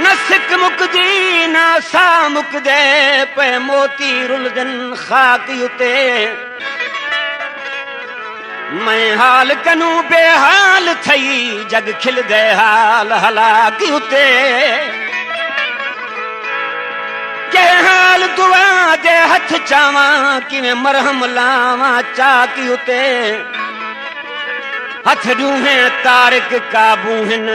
नसिक मुकदी ना सा मुकदे पे मोती रुलदन खाक उते मैं हाल कनू बेहाल थई जग खिल दे हाल हलाक उते के हाल दुआ दे हथ चावा कि मरहम लावा चाक उते हथ डूहे तारक काबू हिन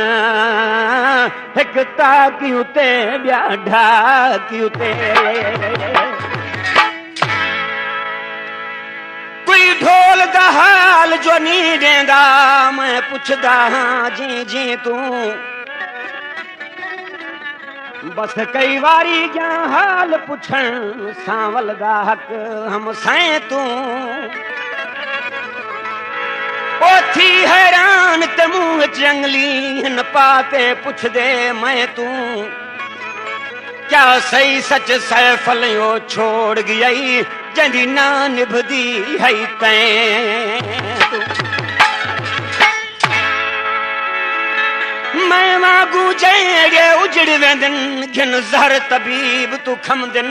एक ताकी उते ॿिया ढाकी उते कोई ढोल दा हाल जो नी देंदा मैं पुछदा हाँ जी जी तू बस कई वारी क्या हाल पुछण सांवल दा हक हम सैं तू थी हैरान ते मुंह जंगली न पाते पुछ दे मैं तू क्या सही सच सैफल यो छोड़ गई जंदी ना निभदी है तैं मैं मागू जैगे उजड़ वेंदन घिन ज़हर तबीब तू खम दिन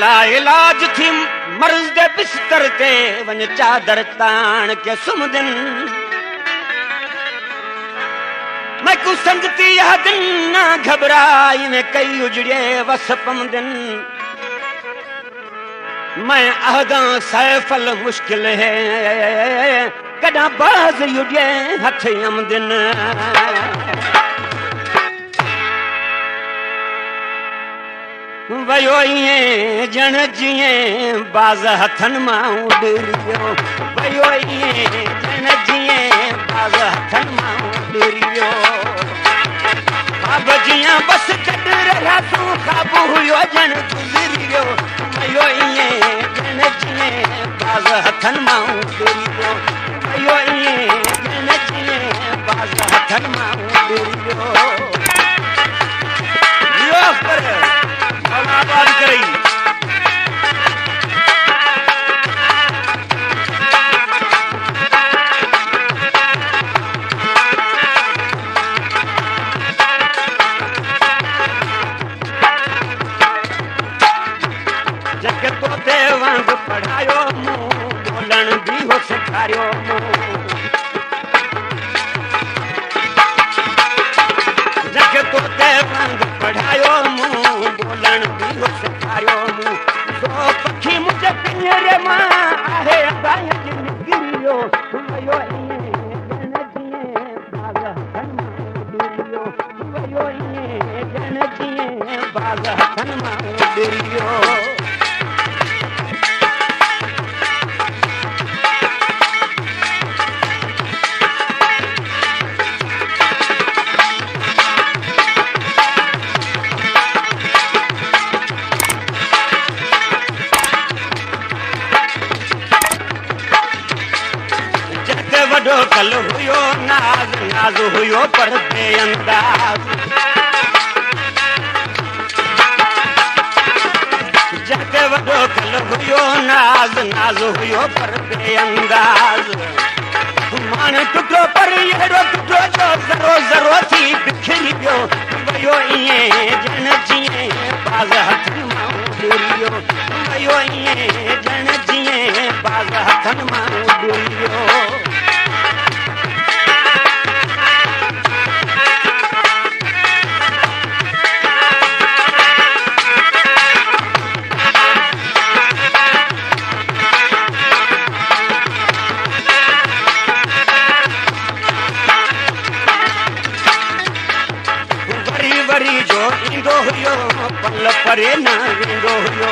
ला इलाज थी मर्ज दे बिस्तर ते वन चादर तान के सुम दिन मैं को संगती यह दिन ना घबराई में कई उजड़े वसपम दिन मैं अहदा सैफल मुश्किल है कदा बाज उजड़े हथ यम दिन वयो इएं जण जीअं बाज़ हथन मां उॾरियो वयो इएं जण जीअं बाज़ हथन मां उॾरियो ख़्वाब जीअं बस कढ रहिया तूं ख़्वाब हुयो जण गुज़रियो वयो इएं जण जीअं बाज़ हथन मां उॾरियो वयो इएं जण जीअं बाज़ हथन मां उॾरियो आबाद करई जग तो ते वांग पढ़ायो मुंह बोलण भी हो सिखारियो जग तो ते वांग पढ़ायो मुंह बोलण भी हो सिखारियो तो पखी मुझे पिंजरे मां आहे बाय गिरियो वयो जन जीअं बाग़ हथन मां उॾरियो वयो जन जीअं बाग़ हथन मां उॾरियो वॾो कल हुयो नाज़ नाज़ हुयो पर बेअंदाज़ जॻ वॾो कल हुयो नाज़ नाज़ हुयो पर बेअंदाज़ मान टुटो पर अहिड़ो टुटो जो ज़रो ज़रो थी बिखरी पियो वयो इएं जण जीअं बाज़ हथन मां उॾरियो वयो इएं जण जीअं बाज़ हथन मां उॾरियो वरी जो ईंदो हुयो पल परे न वेंदो हुयो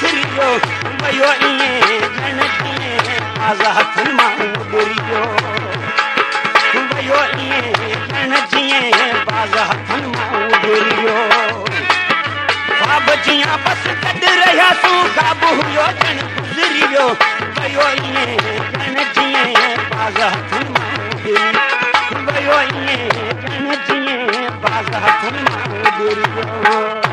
विसरियो वियो ईअं ॼण जीअं बाज़ हथनि मां उॾरियो वियो ईअं ॼण जीअं बाज़ हथनि मां उॾरियो ख्वाब जियां बस गॾु रहियासीं ख्वाब हुयो ॼण गुज़री वियो वियो ईअं ॼण जीअं बाज़ हथनि मां उॾरियो वियो ईअं ॼण जीअं बाज़ हथनि मां उॾरियो